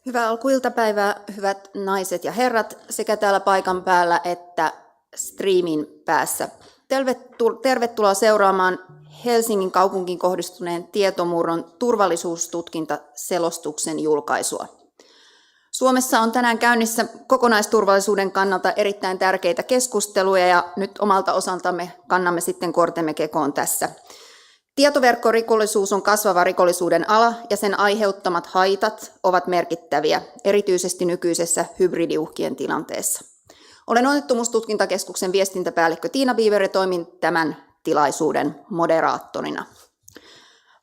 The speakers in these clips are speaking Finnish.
Hyvää alkuiltapäivää, hyvät naiset ja herrat, sekä täällä paikan päällä että striimin päässä. Tervetuloa seuraamaan Helsingin kaupunkiin kohdistuneen tietomurron turvallisuustutkintaselostuksen julkaisua. Suomessa on tänään käynnissä kokonaisturvallisuuden kannalta erittäin tärkeitä keskusteluja ja nyt omalta osaltamme kannamme sitten kortemme kekoon tässä. Tietoverkkorikollisuus on kasvava rikollisuuden ala ja sen aiheuttamat haitat ovat merkittäviä, erityisesti nykyisessä hybridiuhkien tilanteessa. Olen Onnettomuustutkintakeskuksen viestintäpäällikkö Tiina Biiver ja toimin tämän tilaisuuden moderaattorina.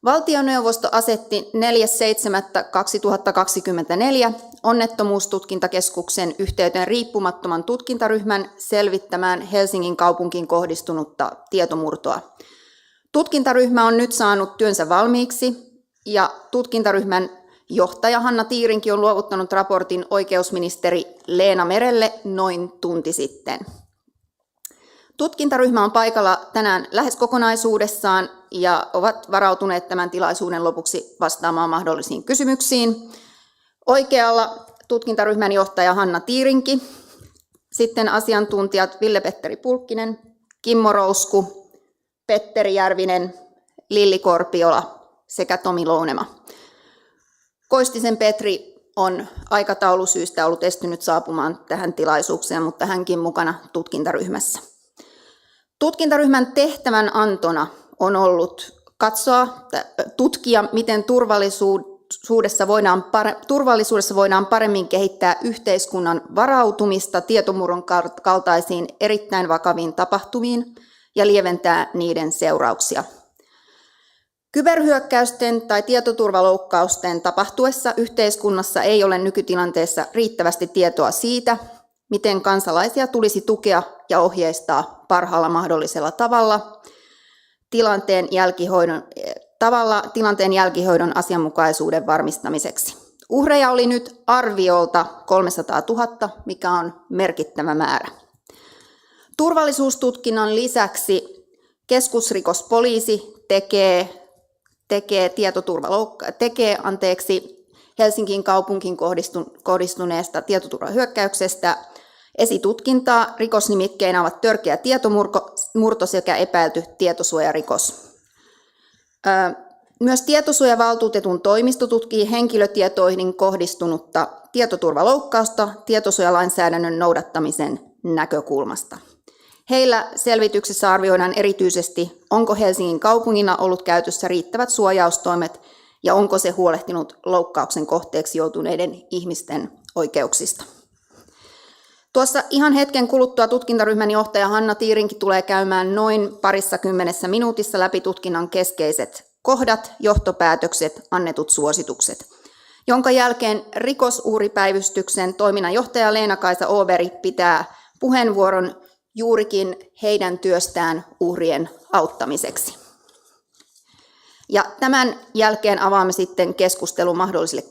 Valtioneuvosto asetti 4.7.2024 Onnettomuustutkintakeskuksen yhteyteen riippumattoman tutkintaryhmän selvittämään Helsingin kaupunkiin kohdistunutta tietomurtoa. Tutkintaryhmä on nyt saanut työnsä valmiiksi ja tutkintaryhmän johtaja Hanna Tiirinki on luovuttanut raportin oikeusministeri Leena Merelle noin tunti sitten. Tutkintaryhmä on paikalla tänään lähes kokonaisuudessaan ja ovat varautuneet tämän tilaisuuden lopuksi vastaamaan mahdollisiin kysymyksiin. Oikealla tutkintaryhmän johtaja Hanna Tiirinki, sitten asiantuntijat Ville-Petteri Pulkkinen, Kimmo Rousku, Petteri Järvinen, Lilli Korpiola sekä Tomi Lounema. Koistisen Petri on aikataulusyistä ollut estynyt saapumaan tähän tilaisuuteen, mutta hänkin mukana tutkintaryhmässä. Tutkintaryhmän tehtävän antona on ollut tutkia, miten turvallisuudessa voidaan paremmin kehittää yhteiskunnan varautumista tietomurron kaltaisiin erittäin vakaviin tapahtumiin ja lieventää niiden seurauksia. Kyberhyökkäysten tai tietoturvaloukkausten tapahtuessa yhteiskunnassa ei ole nykytilanteessa riittävästi tietoa siitä, miten kansalaisia tulisi tukea ja ohjeistaa parhaalla mahdollisella tavalla tilanteen jälkihoidon asianmukaisuuden varmistamiseksi. Uhreja oli nyt arviolta 300 000, mikä on merkittävä määrä. Turvallisuustutkinnan lisäksi keskusrikospoliisi tekee Helsingin kaupunkiin kohdistuneesta tietoturvahyökkäyksestä esitutkintaa. Rikosnimikkeinä ovat törkeä tietomurto sekä epäilty tietosuojarikos. Myös tietosuojavaltuutetun toimisto tutkii henkilötietoihin kohdistunutta tietoturvaloukkausta tietosuojalainsäädännön noudattamisen näkökulmasta. Heillä selvityksessä arvioidaan erityisesti, onko Helsingin kaupungilla ollut käytössä riittävät suojaustoimet ja onko se huolehtinut loukkauksen kohteeksi joutuneiden ihmisten oikeuksista. Tuossa ihan hetken kuluttua tutkintaryhmän johtaja Hanna Tiirinki tulee käymään noin 20 minuutissa läpi tutkinnan keskeiset kohdat, johtopäätökset, annetut suositukset, jonka jälkeen rikosuhripäivystyksen toiminnanjohtaja Leena-Kaisa Åberg pitää puheenvuoron juurikin heidän työstään uhrien auttamiseksi. Ja tämän jälkeen avaamme sitten keskustelun mahdollisille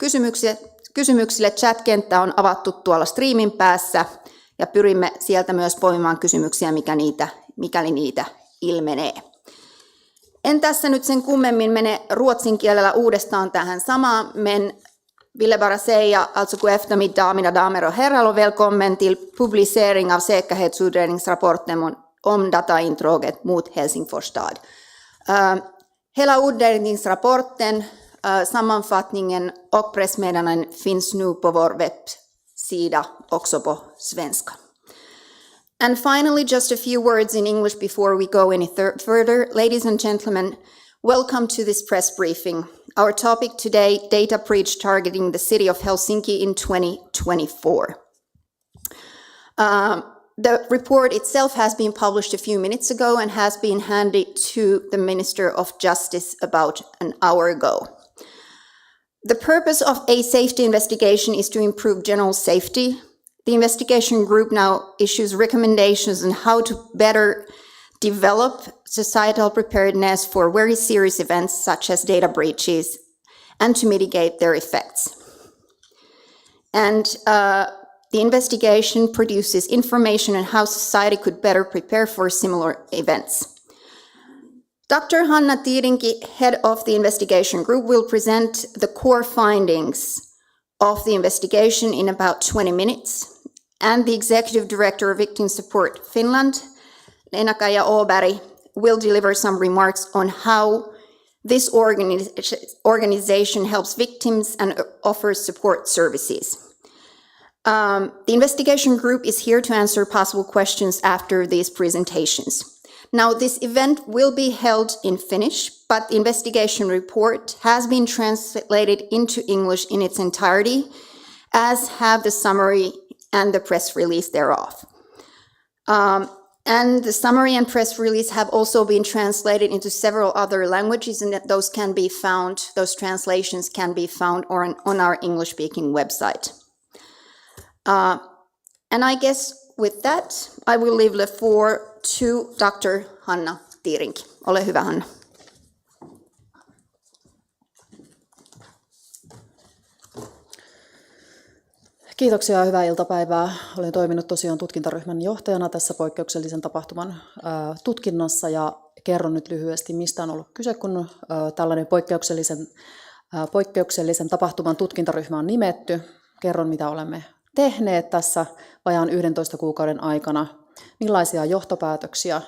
kysymyksille. Chat-kenttä on avattu tuolla striimin päässä ja pyrimme sieltä myös poimimaan kysymyksiä, mikäli niitä ilmenee. En tässä nyt sen kummemmin mene ruotsin kielellä uudestaan tähän samaan. Men ville bara säga, alltså god eftermiddag mina damer och herrar och välkommen till publicering av säkerhetsutredningsrapporten om dataintråget mot Helsingfors stad. Hela utredningsrapporten, sammanfattningen och pressmeddelanden finns nu på vår webbsida också på svenska. And finally, just a few words in English before we go any further. Ladies and gentlemen, welcome to this press briefing. Our topic today, data breach targeting the city of Helsinki in 2024. The report itself has been published a few minutes ago and has been handed to the Minister of Justice about an hour ago. The purpose of a safety investigation is to improve general safety. The investigation group now issues recommendations on how to better develop societal preparedness for very serious events such as data breaches and to mitigate their effects. And the investigation produces information on how society could better prepare for similar events. Dr. Hanna Tiirinki, head of the investigation group, will present the core findings of the investigation in about 20 minutes, and the Executive Director of Victim Support Finland, Leena-Kaija Åberg, will deliver some remarks on how this organization helps victims and offers support services. The investigation group is here to answer possible questions after these presentations. Now, this event will be held in Finnish, but the investigation report has been translated into English in its entirety, as have the summary and the press release thereof. And the summary and press release have also been translated into several other languages, and that those translations can be found on our English-speaking website. And I guess with that, I will leave the floor to Dr. Hanna Tiirinki. Ole hyvä, Hanna. Kiitoksia ja hyvää iltapäivää. Olen toiminut tosiaan tutkintaryhmän johtajana tässä poikkeuksellisen tapahtuman tutkinnassa ja kerron nyt lyhyesti, mistä on ollut kyse, kun tällainen poikkeuksellisen tapahtuman tutkintaryhmä on nimetty. Kerron, mitä olemme tehneet tässä vajaan 11 kuukauden aikana, millaisia johtopäätöksiä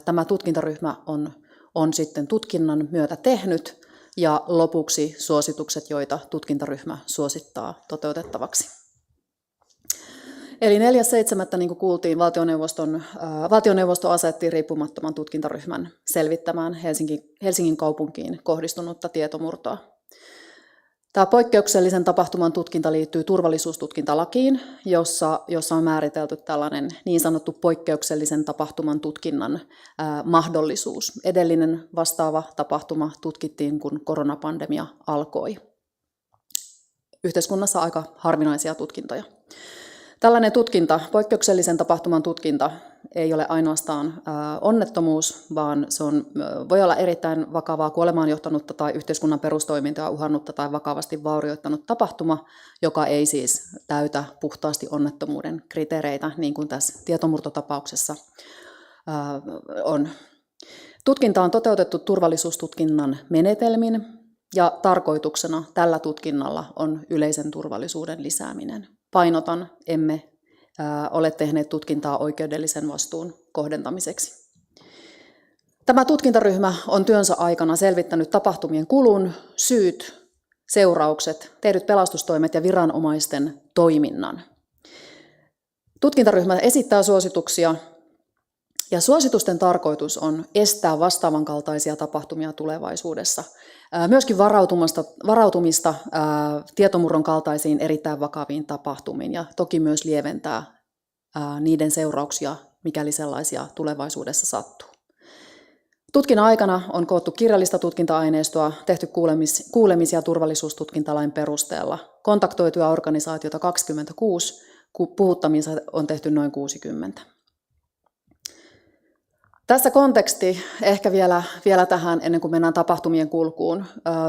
tämä tutkintaryhmä on sitten tutkinnan myötä tehnyt ja lopuksi suositukset, joita tutkintaryhmä suosittaa toteutettavaksi. Eli 4.7. niin kuin kuultiin, valtioneuvosto asetti riippumattoman tutkintaryhmän selvittämään Helsingin kaupunkiin kohdistunutta tietomurtoa. Tämä poikkeuksellisen tapahtuman tutkinta liittyy turvallisuustutkintalakiin, jossa on määritelty tällainen niin sanottu poikkeuksellisen tapahtuman tutkinnan mahdollisuus. Edellinen vastaava tapahtuma tutkittiin, kun koronapandemia alkoi. Yhteiskunnassa aika harvinaisia tutkintoja. Tällainen tutkinta, poikkeuksellisen tapahtuman tutkinta, ei ole ainoastaan onnettomuus, vaan voi olla erittäin vakavaa kuolemaan johtanutta tai yhteiskunnan perustoimintaa uhannutta tai vakavasti vaurioittanut tapahtuma, joka ei siis täytä puhtaasti onnettomuuden kriteereitä, niin kuin tässä tietomurtotapauksessa on. Tutkinta on toteutettu turvallisuustutkinnan menetelmin ja tarkoituksena tällä tutkinnalla on yleisen turvallisuuden lisääminen. Painotan, emme ole tehneet tutkintaa oikeudellisen vastuun kohdentamiseksi. Tämä tutkintaryhmä on työnsä aikana selvittänyt tapahtumien kulun, syyt, seuraukset, tehdyt pelastustoimet ja viranomaisten toiminnan. Tutkintaryhmä esittää suosituksia, ja suositusten tarkoitus on estää vastaavan kaltaisia tapahtumia tulevaisuudessa. Myöskin varautumista tietomurron kaltaisiin erittäin vakaviin tapahtumiin ja toki myös lieventää niiden seurauksia, mikäli sellaisia tulevaisuudessa sattuu. Tutkinnan aikana on koottu kirjallista tutkinta-aineistoa, tehty kuulemisia turvallisuustutkintalain perusteella, kontaktoituja organisaatioita 26, puhuttamisia on tehty noin 60. Tässä konteksti ehkä vielä tähän, ennen kuin mennään tapahtumien kulkuun.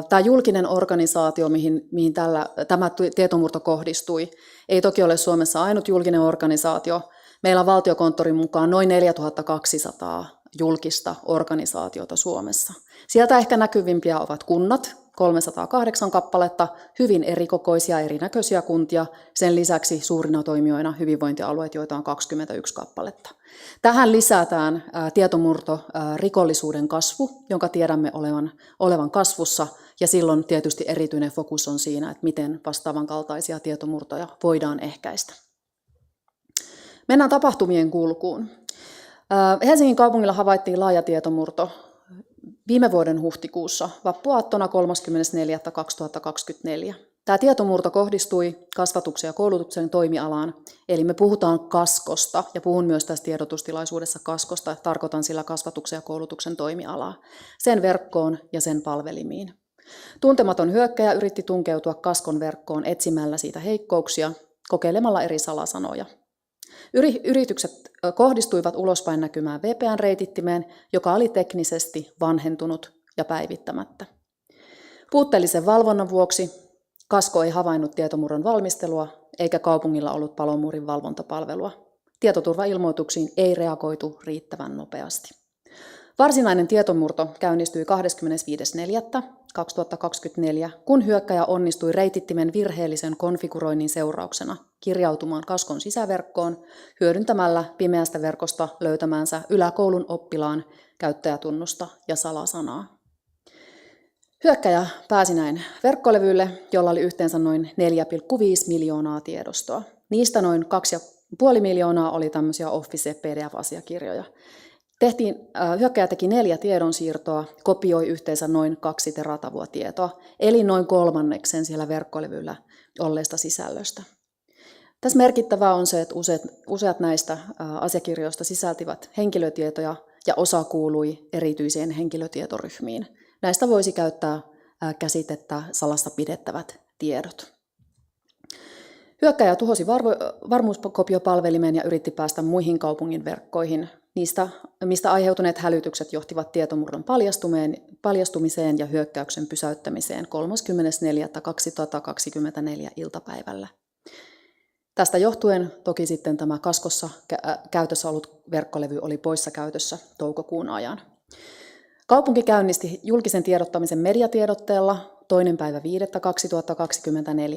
Tämä julkinen organisaatio, mihin tämä tietomurto kohdistui, ei toki ole Suomessa ainut julkinen organisaatio. Meillä on Valtiokonttorin mukaan noin 4200 julkista organisaatiota Suomessa. Sieltä ehkä näkyvimpiä ovat kunnat, 308 kappaletta, hyvin erikokoisia, erinäköisiä kuntia. Sen lisäksi suurina toimijoina hyvinvointialueet, joita on 21 kappaletta. Tähän lisätään tietomurto-rikollisuuden kasvu, jonka tiedämme olevan kasvussa, ja silloin tietysti erityinen fokus on siinä, että miten vastaavan kaltaisia tietomurtoja voidaan ehkäistä. Mennään tapahtumien kulkuun. Helsingin kaupungilla havaittiin laaja tietomurto viime vuoden huhtikuussa vappuaattona 34.2024. Tämä tietomurto kohdistui kasvatuksen ja koulutuksen toimialaan, eli me puhutaan kaskosta, ja puhun myös tässä tiedotustilaisuudessa kaskosta, tarkoitan sillä kasvatuksen ja koulutuksen toimialaa, sen verkkoon ja sen palvelimiin. Tuntematon hyökkäjä yritti tunkeutua kaskon verkkoon etsimällä siitä heikkouksia, kokeilemalla eri salasanoja. Yritykset kohdistuivat ulospäin näkymään VPN-reitittimeen, joka oli teknisesti vanhentunut ja päivittämättä. Puutteellisen valvonnan vuoksi kasko ei havainnut tietomurron valmistelua, eikä kaupungilla ollut palomuurin valvontapalvelua. Tietoturvailmoituksiin ei reagoitu riittävän nopeasti. Varsinainen tietomurto käynnistyi 25.4.2024, kun hyökkäjä onnistui reitittimen virheellisen konfiguroinnin seurauksena kirjautumaan kaskon sisäverkkoon hyödyntämällä pimeästä verkosta löytämäänsä yläkoulun oppilaan käyttäjätunnusta ja salasanaa. Hyökkäjä pääsi näin verkkolevylle, jolla oli yhteensä noin 4,5 miljoonaa tiedostoa. Niistä noin 2,5 miljoonaa oli tämmöisiä Office PDF-asiakirjoja. Hyökkäjä teki 4 tiedonsiirtoa, kopioi yhteensä noin 2 teratavua tietoa, eli noin 1/3 siellä verkkolevyllä olleesta sisällöstä. Tässä merkittävää on se, että useat näistä asiakirjoista sisältivät henkilötietoja ja osa kuului erityisiin henkilötietoryhmiin. Näistä voisi käyttää käsitettä salassa pidettävät tiedot. Hyökkäjä tuhosi varmuuskopiopalvelimen ja yritti päästä muihin kaupungin verkkoihin. Mistä aiheutuneet hälytykset johtivat tietomurron paljastumiseen ja hyökkäyksen pysäyttämiseen 34.2024 iltapäivällä. Tästä johtuen toki sitten tämä kaskossa käytössä ollut verkkolevy oli poissa käytössä toukokuun ajan. Kaupunki käynnisti julkisen tiedottamisen mediatiedotteella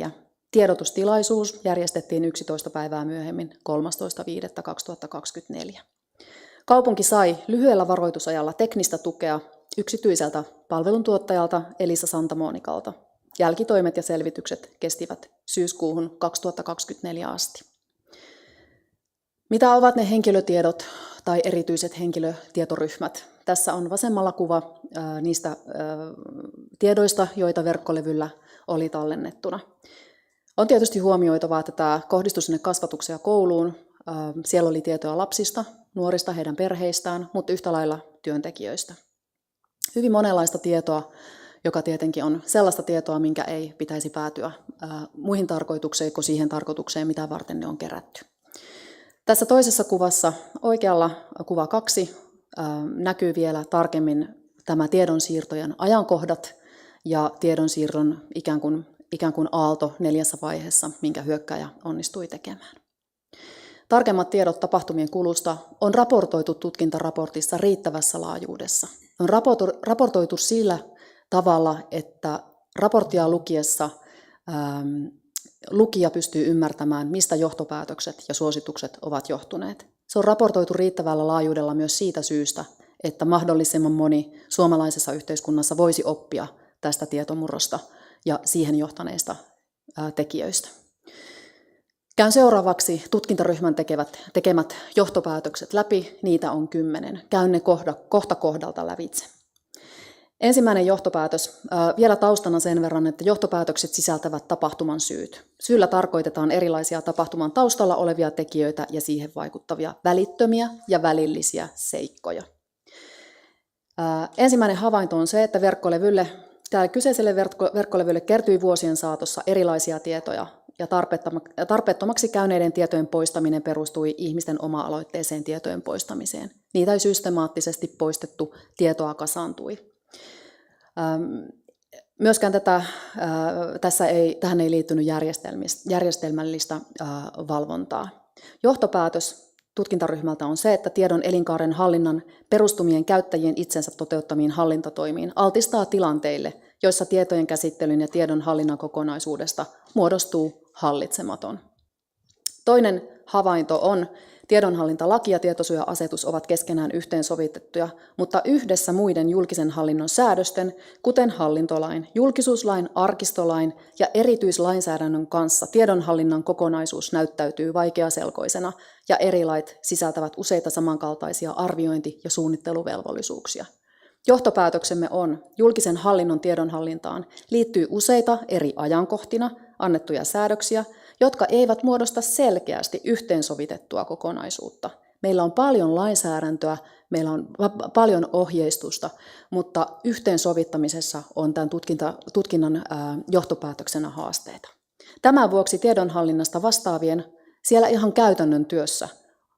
2.5.2024. Tiedotustilaisuus järjestettiin 11 päivää myöhemmin 13.5.2024. Kaupunki sai lyhyellä varoitusajalla teknistä tukea yksityiseltä palveluntuottajalta Elisa Santa Monicalta. Jälkitoimet ja selvitykset kestivät syyskuuhun 2024 asti. Mitä ovat ne henkilötiedot tai erityiset henkilötietoryhmät? Tässä on vasemmalla kuva niistä tiedoista, joita verkkolevyllä oli tallennettuna. On tietysti huomioitavaa, että tämä kohdistui sinne kasvatukseen ja kouluun. Siellä oli tietoa lapsista, nuorista, heidän perheistään, mutta yhtä lailla työntekijöistä. Hyvin monenlaista tietoa, joka tietenkin on sellaista tietoa, minkä ei pitäisi päätyä muihin tarkoituksiin kuin siihen tarkoitukseen, mitä varten ne on kerätty. Tässä toisessa kuvassa, oikealla kuva 2, näkyy vielä tarkemmin tämä tiedonsiirtojen ajankohdat ja tiedonsiirron ikään kuin aalto 4 vaiheessa, minkä hyökkäjä onnistui tekemään. Tarkemmat tiedot tapahtumien kulusta on raportoitu tutkintaraportissa riittävässä laajuudessa. On raportoitu sillä tavalla, että raporttia lukiessa lukija pystyy ymmärtämään, mistä johtopäätökset ja suositukset ovat johtuneet. Se on raportoitu riittävällä laajuudella myös siitä syystä, että mahdollisimman moni suomalaisessa yhteiskunnassa voisi oppia tästä tietomurrosta ja siihen johtaneista tekijöistä. Käyn seuraavaksi tutkintaryhmän tekemät johtopäätökset läpi. Niitä on 10. Käyn ne kohta kohdalta lävitse. Ensimmäinen johtopäätös. Vielä taustana sen verran, että johtopäätökset sisältävät tapahtuman syyt. Syyllä tarkoitetaan erilaisia tapahtuman taustalla olevia tekijöitä ja siihen vaikuttavia välittömiä ja välillisiä seikkoja. Ensimmäinen havainto on se, että tälle kyseiselle verkkolevylle kertyi vuosien saatossa erilaisia tietoja, ja tarpeettomaksi käyneiden tietojen poistaminen perustui ihmisten oma-aloitteeseen tietojen poistamiseen. Niitä ei systemaattisesti poistettu, tietoa kasaantui. Myöskään tähän ei liittynyt järjestelmällistä valvontaa. Johtopäätös tutkintaryhmältä on se, että tiedon elinkaaren hallinnan perustumien käyttäjien itsensä toteuttamiin hallintatoimiin altistaa tilanteille, joissa tietojen käsittelyn ja tiedon hallinnan kokonaisuudesta muodostuu hallitsematon. Toinen havainto on, tiedonhallintalaki ja tietosuoja-asetus ovat keskenään yhteensovitettuja, mutta yhdessä muiden julkisen hallinnon säädösten, kuten hallintolain, julkisuuslain, arkistolain ja erityislainsäädännön kanssa tiedonhallinnan kokonaisuus näyttäytyy vaikeaselkoisena ja eri lait sisältävät useita samankaltaisia arviointi- ja suunnitteluvelvollisuuksia. Johtopäätöksemme on, julkisen hallinnon tiedonhallintaan liittyy useita eri ajankohtina annettuja säädöksiä, jotka eivät muodosta selkeästi yhteensovitettua kokonaisuutta. Meillä on paljon lainsäädäntöä, meillä on paljon ohjeistusta, mutta yhteensovittamisessa on tämän tutkinnan johtopäätöksenä haasteita. Tämän vuoksi tiedonhallinnasta vastaavien siellä ihan käytännön työssä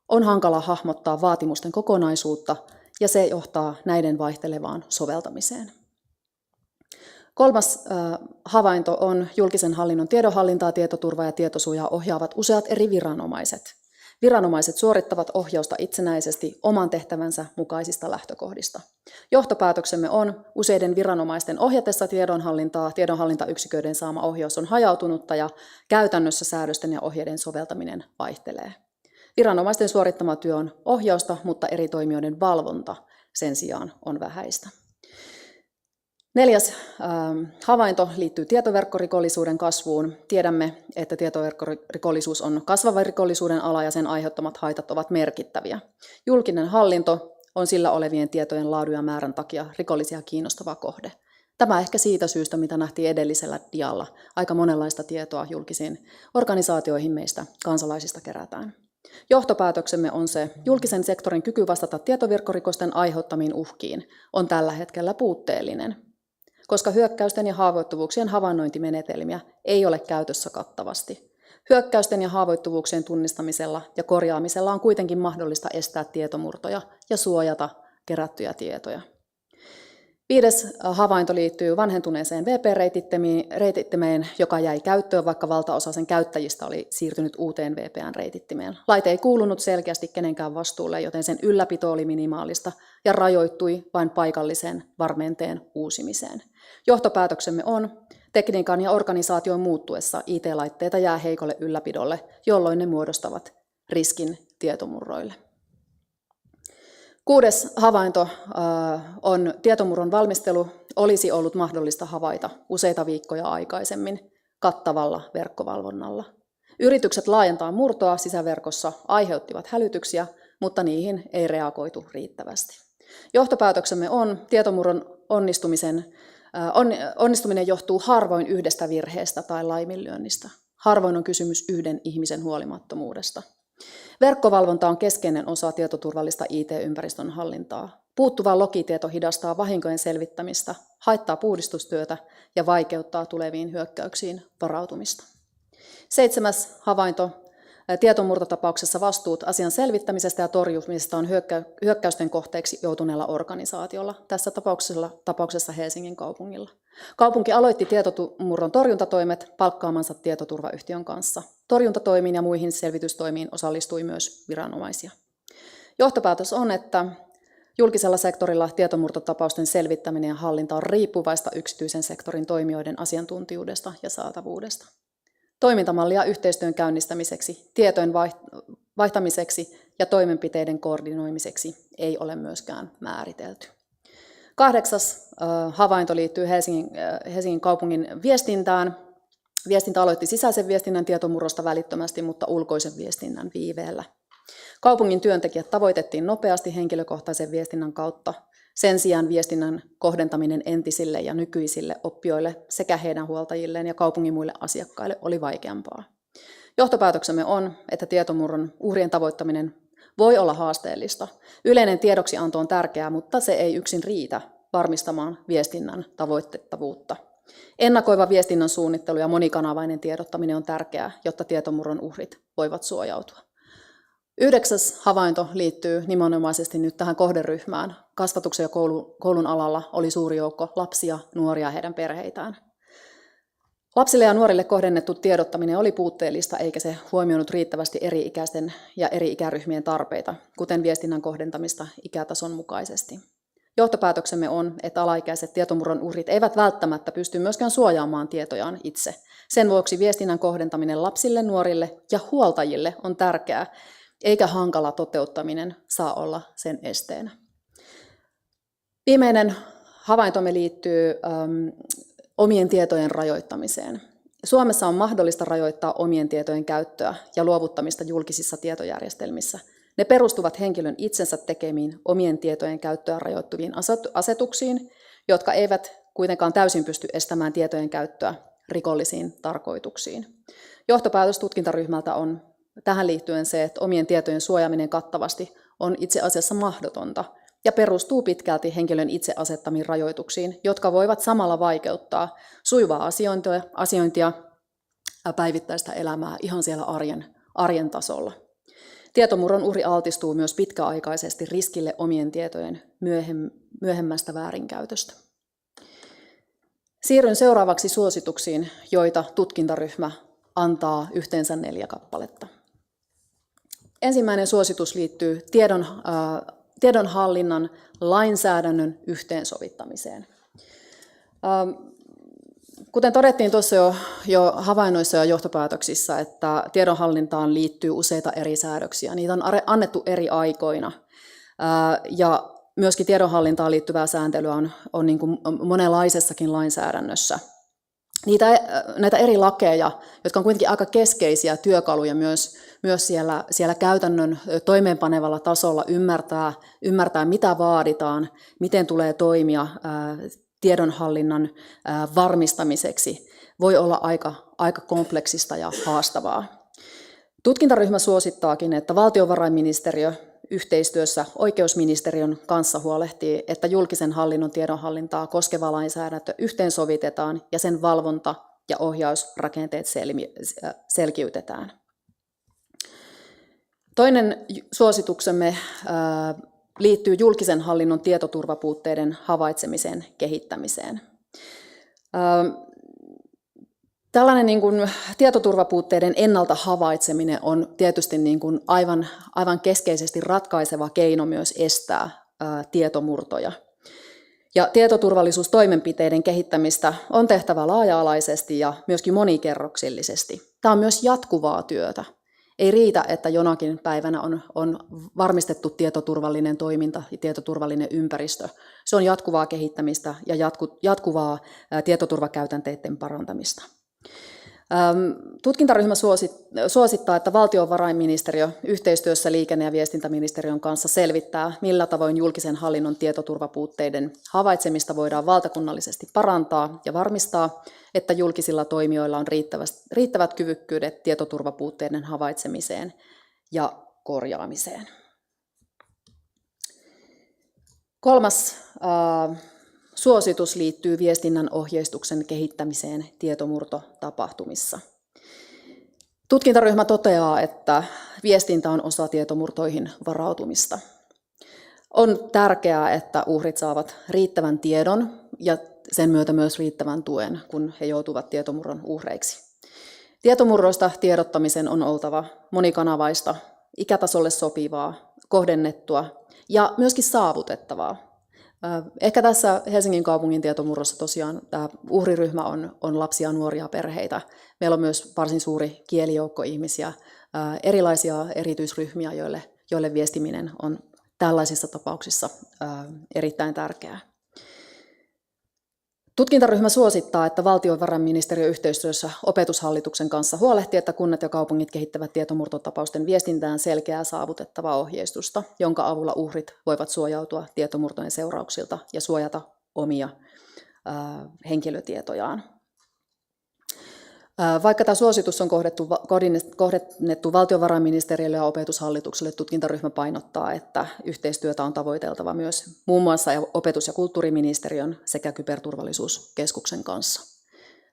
on hankala hahmottaa vaatimusten kokonaisuutta, ja se johtaa näiden vaihtelevaan soveltamiseen. Kolmas havainto on julkisen hallinnon tiedonhallintaa, tietoturvaa ja tietosuojaa ohjaavat useat eri viranomaiset. Viranomaiset suorittavat ohjausta itsenäisesti oman tehtävänsä mukaisista lähtökohdista. Johtopäätöksemme on, useiden viranomaisten ohjatessa tiedonhallintaa, tiedonhallintayksiköiden saama ohjaus on hajautunutta ja käytännössä säädösten ja ohjeiden soveltaminen vaihtelee. Viranomaisten suorittama työ on ohjausta, mutta eri toimijoiden valvonta sen sijaan on vähäistä. 4. havainto liittyy tietoverkkorikollisuuden kasvuun. Tiedämme, että tietoverkkorikollisuus on kasvava rikollisuuden ala ja sen aiheuttamat haitat ovat merkittäviä. Julkinen hallinto on sillä olevien tietojen laadun ja määrän takia rikollisia kiinnostava kohde. Tämä ehkä siitä syystä, mitä nähtiin edellisellä dialla. Aika monenlaista tietoa julkisiin organisaatioihin meistä kansalaisista kerätään. Johtopäätöksemme on se, julkisen sektorin kyky vastata tietoverkkorikosten aiheuttamiin uhkiin on tällä hetkellä puutteellinen, koska hyökkäysten ja haavoittuvuuksien havainnointimenetelmiä ei ole käytössä kattavasti. Hyökkäysten ja haavoittuvuuksien tunnistamisella ja korjaamisella on kuitenkin mahdollista estää tietomurtoja ja suojata kerättyjä tietoja. 5. havainto liittyy vanhentuneeseen VPN-reitittimeen, joka jäi käyttöön, vaikka valtaosa sen käyttäjistä oli siirtynyt uuteen VPN-reitittimeen. Laite ei kuulunut selkeästi kenenkään vastuulle, joten sen ylläpito oli minimaalista ja rajoittui vain paikallisen varmenteen uusimiseen. Johtopäätöksemme on, tekniikan ja organisaation muuttuessa IT-laitteita jää heikolle ylläpidolle, jolloin ne muodostavat riskin tietomurroille. 6. havainto on tietomurron valmistelu olisi ollut mahdollista havaita useita viikkoja aikaisemmin kattavalla verkkovalvonnalla. Yritykset laajentaa murtoa sisäverkossa aiheuttivat hälytyksiä, mutta niihin ei reagoitu riittävästi. Johtopäätöksemme on, tietomurron onnistuminen johtuu harvoin yhdestä virheestä tai laiminlyönnistä. Harvoin on kysymys yhden ihmisen huolimattomuudesta. Verkkovalvonta on keskeinen osa tietoturvallista IT-ympäristön hallintaa. Puuttuva logitieto hidastaa vahinkojen selvittämistä, haittaa puhdistustyötä ja vaikeuttaa tuleviin hyökkäyksiin varautumista. 7. havainto. Tietomurtotapauksessa vastuut asian selvittämisestä ja torjumisesta on hyökkäysten kohteeksi joutuneella organisaatiolla, tässä tapauksessa Helsingin kaupungilla. Kaupunki aloitti tietomurron torjuntatoimet palkkaamansa tietoturvayhtiön kanssa. Torjuntatoimiin ja muihin selvitystoimiin osallistui myös viranomaisia. Johtopäätös on, että julkisella sektorilla tietomurtotapausten selvittäminen ja hallinta on riippuvaista yksityisen sektorin toimijoiden asiantuntijuudesta ja saatavuudesta. Toimintamallia yhteistyön käynnistämiseksi, tietojen vaihtamiseksi ja toimenpiteiden koordinoimiseksi ei ole myöskään määritelty. 8. havainto liittyy Helsingin kaupungin viestintään. Viestintä aloitti sisäisen viestinnän tietomurrosta välittömästi, mutta ulkoisen viestinnän viiveellä. Kaupungin työntekijät tavoitettiin nopeasti henkilökohtaisen viestinnän kautta. Sen sijaan viestinnän kohdentaminen entisille ja nykyisille oppijoille sekä heidän huoltajilleen ja kaupungin muille asiakkaille oli vaikeampaa. Johtopäätöksemme on, että tietomurron uhrien tavoittaminen voi olla haasteellista. Yleinen tiedoksianto on tärkeää, mutta se ei yksin riitä varmistamaan viestinnän tavoitettavuutta. Ennakoiva viestinnän suunnittelu ja monikanavainen tiedottaminen on tärkeää, jotta tietomurron uhrit voivat suojautua. 9. havainto liittyy nimenomaisesti nyt tähän kohderyhmään. Kasvatuksen ja koulun alalla oli suuri joukko lapsia, nuoria ja heidän perheitään. Lapsille ja nuorille kohdennettu tiedottaminen oli puutteellista, eikä se huomioinut riittävästi eri-ikäisten ja eri ikäryhmien tarpeita, kuten viestinnän kohdentamista ikätason mukaisesti. Johtopäätöksemme on, että alaikäiset tietomurron uhrit eivät välttämättä pysty myöskään suojaamaan tietojaan itse. Sen vuoksi viestinnän kohdentaminen lapsille, nuorille ja huoltajille on tärkeää, eikä hankala toteuttaminen saa olla sen esteenä. Viimeinen havaintomme liittyy omien tietojen rajoittamiseen. Suomessa on mahdollista rajoittaa omien tietojen käyttöä ja luovuttamista julkisissa tietojärjestelmissä. Ne perustuvat henkilön itsensä tekemiin omien tietojen käyttöä rajoittaviin asetuksiin, jotka eivät kuitenkaan täysin pysty estämään tietojen käyttöä rikollisiin tarkoituksiin. Johtopäätös tutkintaryhmältä on tähän liittyen se, että omien tietojen suojaaminen kattavasti on itse asiassa mahdotonta ja perustuu pitkälti henkilön itse asettamiin rajoituksiin, jotka voivat samalla vaikeuttaa sujuvaa asiointia ja päivittäistä elämää ihan siellä arjen tasolla. Tietomurron uhri altistuu myös pitkäaikaisesti riskille omien tietojen myöhemmästä väärinkäytöstä. Siirryn seuraavaksi suosituksiin, joita tutkintaryhmä antaa yhteensä 4 kappaletta. Ensimmäinen suositus liittyy tiedonhallinnan lainsäädännön yhteensovittamiseen. Kuten todettiin tuossa jo havainnoissa ja johtopäätöksissä, että tiedonhallintaan liittyy useita eri säädöksiä. Niitä on annettu eri aikoina. Ja myöskin tiedonhallintaan liittyvää sääntelyä on niin kuin monenlaisessakin lainsäädännössä. Näitä eri lakeja, jotka on kuitenkin aika keskeisiä työkaluja myös siellä käytännön toimeenpanevalla tasolla ymmärtää, mitä vaaditaan, miten tulee toimia tiedonhallinnan varmistamiseksi, voi olla aika kompleksista ja haastavaa. Tutkintaryhmä suosittaakin, että valtiovarainministeriö yhteistyössä oikeusministeriön kanssa huolehtii, että julkisen hallinnon tiedonhallintaa koskeva lainsäädäntö yhteensovitetaan ja sen valvonta- ja ohjausrakenteet selkiytetään. Toinen suosituksemme liittyy julkisen hallinnon tietoturvapuutteiden havaitsemiseen kehittämiseen. Tällainen niin kuin tietoturvapuutteiden ennalta havaitseminen on tietysti niin kuin aivan keskeisesti ratkaiseva keino myös estää tietomurtoja. Ja tietoturvallisuustoimenpiteiden kehittämistä on tehtävä laaja-alaisesti ja myöskin monikerroksillisesti. Tämä on myös jatkuvaa työtä. Ei riitä, että jonakin päivänä on varmistettu tietoturvallinen toiminta ja tietoturvallinen ympäristö. Se on jatkuvaa kehittämistä ja jatkuvaa tietoturvakäytänteiden parantamista. Tutkintaryhmä suosittaa, että valtiovarainministeriö yhteistyössä liikenne- ja viestintäministeriön kanssa selvittää, millä tavoin julkisen hallinnon tietoturvapuutteiden havaitsemista voidaan valtakunnallisesti parantaa ja varmistaa, että julkisilla toimijoilla on riittävät kyvykkyydet tietoturvapuutteiden havaitsemiseen ja korjaamiseen. Kolmas suositus liittyy viestinnän ohjeistuksen kehittämiseen tietomurtotapahtumissa. Tutkintaryhmä toteaa, että viestintä on osa tietomurtoihin varautumista. On tärkeää, että uhrit saavat riittävän tiedon ja sen myötä myös riittävän tuen, kun he joutuvat tietomurron uhreiksi. Tietomurroista tiedottamisen on oltava monikanavaista, ikätasolle sopivaa, kohdennettua ja myöskin saavutettavaa. Ehkä tässä Helsingin kaupungin tietomurrossa tosiaan tämä uhriryhmä on lapsia, nuoria, perheitä. Meillä on myös varsin suuri kielijoukko ihmisiä, erilaisia erityisryhmiä, joille viestiminen on tällaisissa tapauksissa erittäin tärkeää. Tutkintaryhmä suosittaa, että valtiovarainministeriö yhteistyössä Opetushallituksen kanssa huolehtii, että kunnat ja kaupungit kehittävät tietomurtotapausten viestintään selkeää saavutettavaa ohjeistusta, jonka avulla uhrit voivat suojautua tietomurtojen seurauksilta ja suojata omia henkilötietojaan. Vaikka tämä suositus on kohdennettu valtiovarainministeriölle ja Opetushallitukselle, tutkintaryhmä painottaa, että yhteistyötä on tavoiteltava myös muun muassa opetus- ja kulttuuriministeriön sekä kyberturvallisuuskeskuksen kanssa.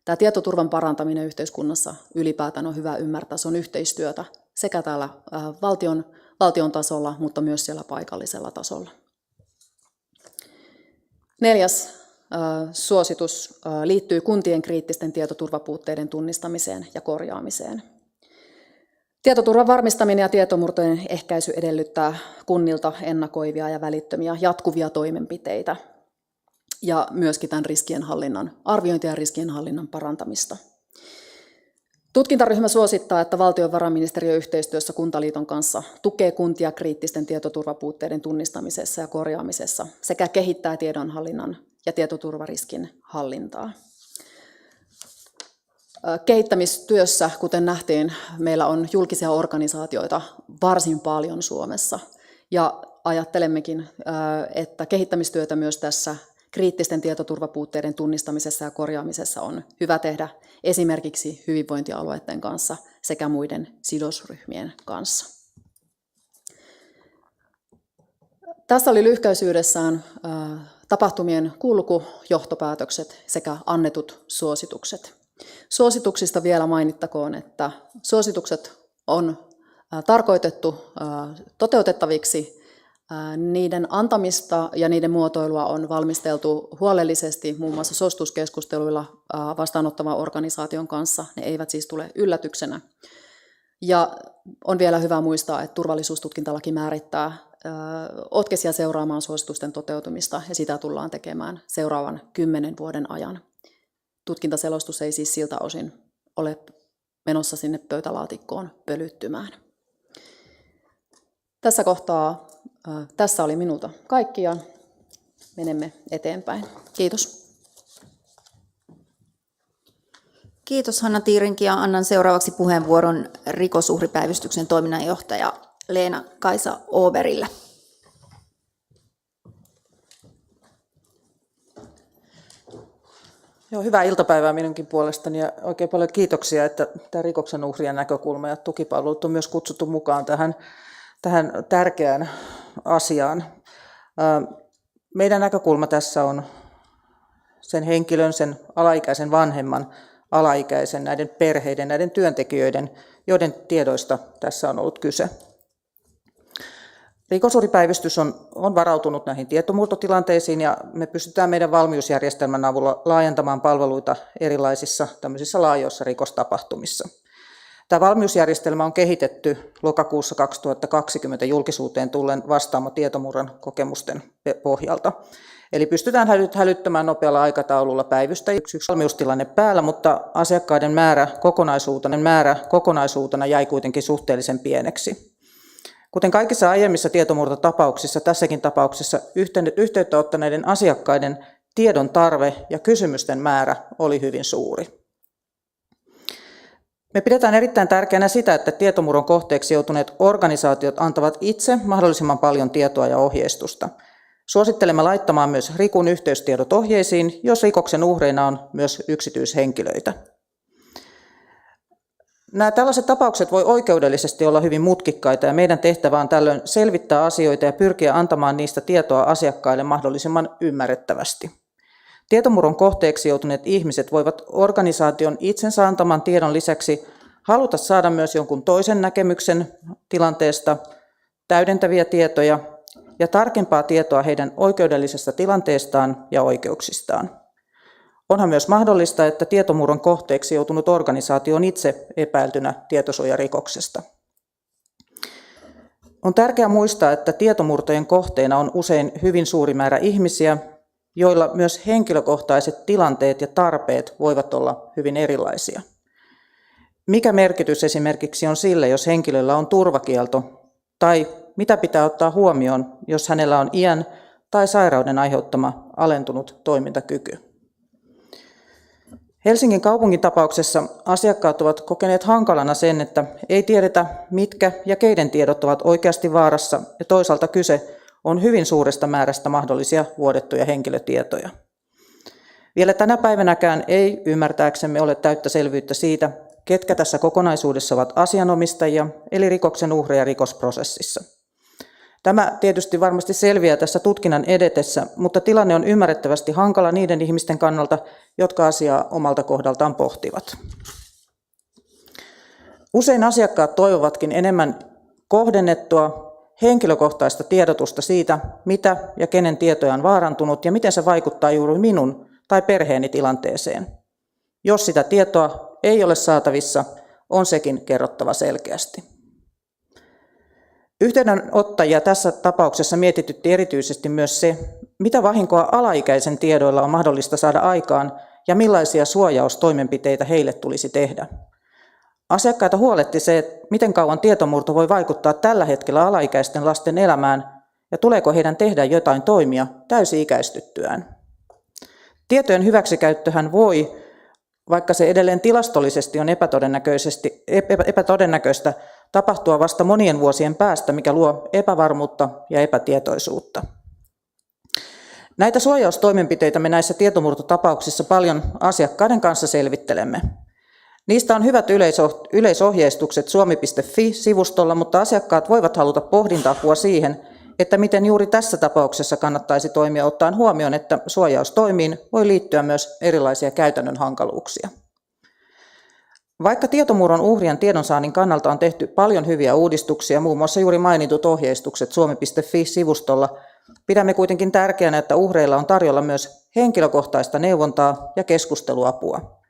Tämä tietoturvan parantaminen yhteiskunnassa ylipäätään on hyvä ymmärtää. Se on yhteistyötä sekä täällä valtion tasolla, mutta myös siellä paikallisella tasolla. Neljäs suositus liittyy kuntien kriittisten tietoturvapuutteiden tunnistamiseen ja korjaamiseen. Tietoturvan varmistaminen ja tietomurtojen ehkäisy edellyttää kunnilta ennakoivia ja välittömiä jatkuvia toimenpiteitä ja myöskin tämän riskienhallinnan arviointia ja riskienhallinnan parantamista. Tutkintaryhmä suosittaa, että valtiovarainministeriö yhteistyössä Kuntaliiton kanssa tukee kuntia kriittisten tietoturvapuutteiden tunnistamisessa ja korjaamisessa sekä kehittää tiedonhallinnan ja tietoturvariskin hallintaa. Kehittämistyössä, kuten nähtiin, meillä on julkisia organisaatioita varsin paljon Suomessa ja ajattelemmekin, että kehittämistyötä myös tässä kriittisten tietoturvapuutteiden tunnistamisessa ja korjaamisessa on hyvä tehdä esimerkiksi hyvinvointialueiden kanssa sekä muiden sidosryhmien kanssa. Tässä oli lyhkäisyydessään tapahtumien kulku, johtopäätökset sekä annetut suositukset. Suosituksista vielä mainittakoon, että suositukset on tarkoitettu toteutettaviksi. Niiden antamista ja niiden muotoilua on valmisteltu huolellisesti muun muassa suosituskeskusteluilla vastaanottavan organisaation kanssa. Ne eivät siis tule yllätyksenä. Ja on vielä hyvä muistaa, että turvallisuustutkintalaki määrittää otkesia seuraamaan suositusten toteutumista, ja sitä tullaan tekemään seuraavan 10 vuoden ajan. Tutkintaselostus ei siis siltä osin ole menossa sinne pöytälaatikkoon pölyttymään. Tässä kohtaa tässä oli minulta kaikki ja menemme eteenpäin. Kiitos. Kiitos Hanna Tiirinki, ja annan seuraavaksi puheenvuoron Rikosuhripäivystyksen toiminnanjohtaja Leena-Kaisa Oberille. Joo, hyvää iltapäivää minunkin puolestani ja oikein paljon kiitoksia, että tämä rikoksen uhrien näkökulma ja tukipalvelut on myös kutsuttu mukaan tähän tärkeään asiaan. Meidän näkökulma tässä on sen henkilön, sen alaikäisen vanhemman, alaikäisen, näiden perheiden, näiden työntekijöiden, joiden tiedoista tässä on ollut kyse. Rikosuhripäivystys on varautunut näihin tietomurtotilanteisiin ja me pystytään meidän valmiusjärjestelmän avulla laajentamaan palveluita erilaisissa tämmöisissä laajoissa rikostapahtumissa. Tämä valmiusjärjestelmä on kehitetty lokakuussa 2020 julkisuuteen tullen Vastaamo tietomurron kokemusten pohjalta. Eli pystytään hälyttämään nopealla aikataululla päivystäjiä yksi valmiustilanne päällä, mutta asiakkaiden määrä kokonaisuutena jäi kuitenkin suhteellisen pieneksi. Kuten kaikissa aiemmissa tietomurtotapauksissa, tässäkin tapauksessa yhteyttä ottaneiden asiakkaiden tiedon tarve ja kysymysten määrä oli hyvin suuri. Me pidetään erittäin tärkeänä sitä, että tietomurron kohteeksi joutuneet organisaatiot antavat itse mahdollisimman paljon tietoa ja ohjeistusta. Suosittelemme laittamaan myös Rikun yhteystiedot ohjeisiin, jos rikoksen uhreina on myös yksityishenkilöitä. Nämä tällaiset tapaukset voi oikeudellisesti olla hyvin mutkikkaita ja meidän tehtävä on tällöin selvittää asioita ja pyrkiä antamaan niistä tietoa asiakkaille mahdollisimman ymmärrettävästi. Tietomurron kohteeksi joutuneet ihmiset voivat organisaation itsensä antaman tiedon lisäksi haluta saada myös jonkun toisen näkemyksen tilanteesta, täydentäviä tietoja ja tarkempaa tietoa heidän oikeudellisesta tilanteestaan ja oikeuksistaan. Onhan myös mahdollista, että tietomurron kohteeksi joutunut organisaatio on itse epäiltynä tietosuojarikoksesta. On tärkeää muistaa, että tietomurtojen kohteena on usein hyvin suuri määrä ihmisiä, joilla myös henkilökohtaiset tilanteet ja tarpeet voivat olla hyvin erilaisia. Mikä merkitys esimerkiksi on sille, jos henkilöllä on turvakielto, tai mitä pitää ottaa huomioon, jos hänellä on iän tai sairauden aiheuttama alentunut toimintakyky? Helsingin kaupungin tapauksessa asiakkaat ovat kokeneet hankalana sen, että ei tiedetä, mitkä ja keiden tiedot ovat oikeasti vaarassa, ja toisaalta kyse on hyvin suuresta määrästä mahdollisia vuodettuja henkilötietoja. Vielä tänä päivänäkään ei ymmärtääksemme ole täyttä selvyyttä siitä, ketkä tässä kokonaisuudessa ovat asianomistajia, eli rikoksen uhreja rikosprosessissa. Tämä tietysti varmasti selviää tässä tutkinnan edetessä, mutta tilanne on ymmärrettävästi hankala niiden ihmisten kannalta, jotka asiaa omalta kohdaltaan pohtivat. Usein asiakkaat toivovatkin enemmän kohdennettua, henkilökohtaista tiedotusta siitä, mitä ja kenen tietoja on vaarantunut ja miten se vaikuttaa juuri minun tai perheeni tilanteeseen. Jos sitä tietoa ei ole saatavissa, on sekin kerrottava selkeästi. Yhteydenottajia tässä tapauksessa mietitytti erityisesti myös se, mitä vahinkoa alaikäisen tiedoilla on mahdollista saada aikaan ja millaisia suojaustoimenpiteitä heille tulisi tehdä. Asiakkaita huoletti se, että miten kauan tietomurto voi vaikuttaa tällä hetkellä alaikäisten lasten elämään ja tuleeko heidän tehdä jotain toimia täysi-ikäistyttyään. Tietojen hyväksikäyttöhän voi, vaikka se edelleen tilastollisesti on epätodennäköistä, tapahtua vasta monien vuosien päästä, mikä luo epävarmuutta ja epätietoisuutta. Näitä suojaustoimenpiteitä me näissä tietomurtotapauksissa paljon asiakkaiden kanssa selvittelemme. Niistä on hyvät yleisohjeistukset suomi.fi-sivustolla, mutta asiakkaat voivat haluta pohdinta-apua siihen, että miten juuri tässä tapauksessa kannattaisi toimia ottaen huomioon, että suojaustoimiin voi liittyä myös erilaisia käytännön hankaluuksia. Vaikka tietomurron uhrien tiedonsaannin kannalta on tehty paljon hyviä uudistuksia, muun muassa juuri mainitut ohjeistukset suomi.fi-sivustolla, pidämme kuitenkin tärkeänä, että uhreilla on tarjolla myös henkilökohtaista neuvontaa ja keskusteluapua.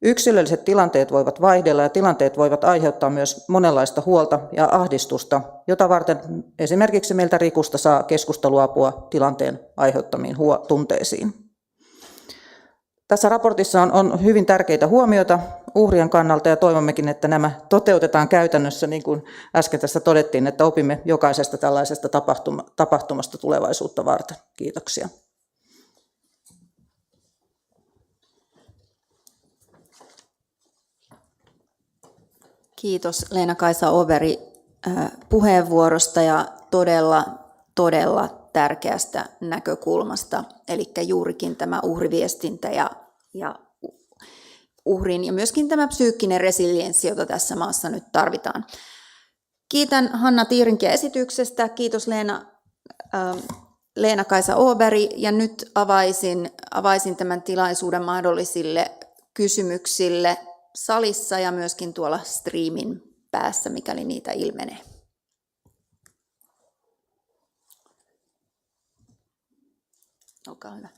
Yksilölliset tilanteet voivat vaihdella ja tilanteet voivat aiheuttaa myös monenlaista huolta ja ahdistusta, jota varten esimerkiksi meiltä Rikusta saa keskusteluapua tilanteen aiheuttamiin tunteisiin. Tässä raportissa on hyvin tärkeitä huomioita uhrien kannalta ja toivommekin, että nämä toteutetaan käytännössä, niin kuin äsken tässä todettiin, että opimme jokaisesta tällaisesta tapahtumasta tulevaisuutta varten. Kiitoksia. Kiitos Leena-Kaisa Åberg puheenvuorosta ja todella tärkeästä näkökulmasta, eli juurikin tämä uhriviestintä ja uhrin ja myöskin tämä psyykkinen resilienssi, jota tässä maassa nyt tarvitaan. Kiitän Hanna Tiirinkiä esityksestä, kiitos Leena-Kaisa Åberg, ja nyt avaisin tämän tilaisuuden mahdollisille kysymyksille salissa ja myöskin tuolla striimin päässä, mikäli niitä ilmenee. Olkaa hyvä.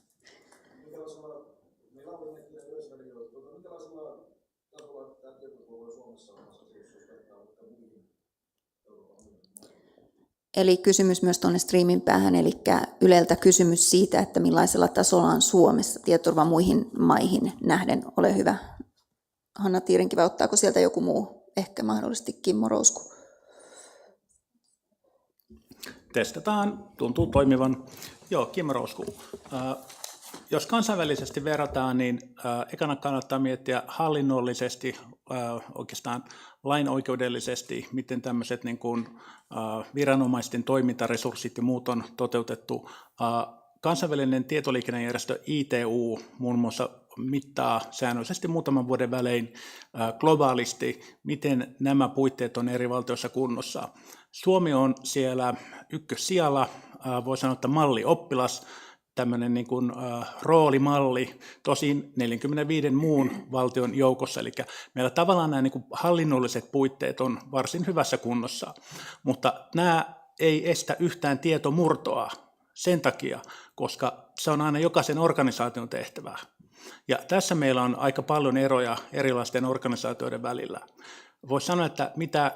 Eli kysymys myös tuonne striimin päähän, eli Yleltä kysymys siitä, että millaisella tasolla on Suomessa tietoturva muihin maihin nähden. Ole hyvä. Hanna Tiirinki, vai ottaako sieltä joku muu? Ehkä mahdollisesti Kimmo Rousku. Testataan, tuntuu toimivan. Joo, Kimmo Rousku. Jos kansainvälisesti verrataan, niin ekana kannattaa miettiä hallinnollisesti, oikeastaan lainoikeudellisesti, miten tämmöiset niin kuin, viranomaisten toimintaresurssit ja muut on toteutettu. Kansainvälinen tietoliikennejärjestö ITU muun muassa mittaa säännöllisesti muutaman vuoden välein globaalisti, miten nämä puitteet on eri valtioissa kunnossa. Suomi on siellä ykkössijalla, voi sanoa, että mallioppilas, tämmöinen niin kuin roolimalli, tosin 45 muun valtion joukossa, eli meillä tavallaan nämä niin kuin hallinnolliset puitteet on varsin hyvässä kunnossa, mutta nämä ei estä yhtään tietomurtoa sen takia, koska se on aina jokaisen organisaation tehtävää. Ja tässä meillä on aika paljon eroja erilaisten organisaatioiden välillä. Voisi sanoa, että mitä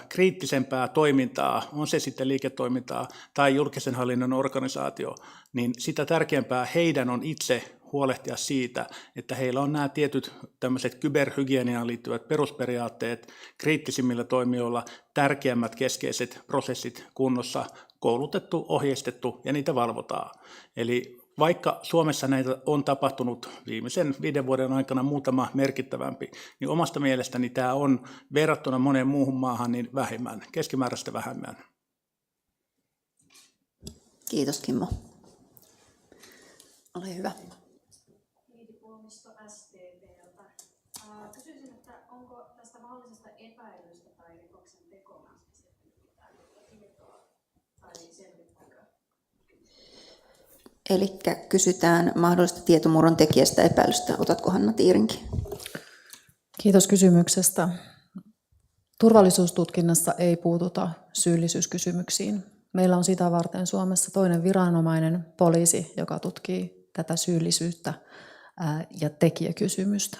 kriittisempää toimintaa, on se sitten liiketoimintaa tai julkisen hallinnon organisaatio, niin sitä tärkeämpää heidän on itse huolehtia siitä, että heillä on nämä tietyt tämmöiset kyberhygieniaan liittyvät perusperiaatteet kriittisimmillä toimijoilla, tärkeimmät keskeiset prosessit kunnossa, koulutettu, ohjeistettu ja niitä valvotaan. Eli vaikka Suomessa näitä on tapahtunut viimeisen 5 vuoden aikana muutama merkittävämpi, niin omasta mielestäni tämä on verrattuna moneen muuhun maahan niin vähemmän, keskimääräistä vähemmän. Kiitos Kimmo. Ole hyvä. Kysyisin, että onko tästä mahdollisesta epäilystä tai rikoksen tekoon tietoa tai selvittääkö? Eli kysytään mahdollista tietomurron tekijästä epäilystä. Otatko Hanna Tiirinki? Kiitos kysymyksestä. Turvallisuustutkinnassa ei puututa syyllisyyskysymyksiin. Meillä on sitä varten Suomessa toinen viranomainen, poliisi, joka tutkii tätä syyllisyyttä ja tekijäkysymystä.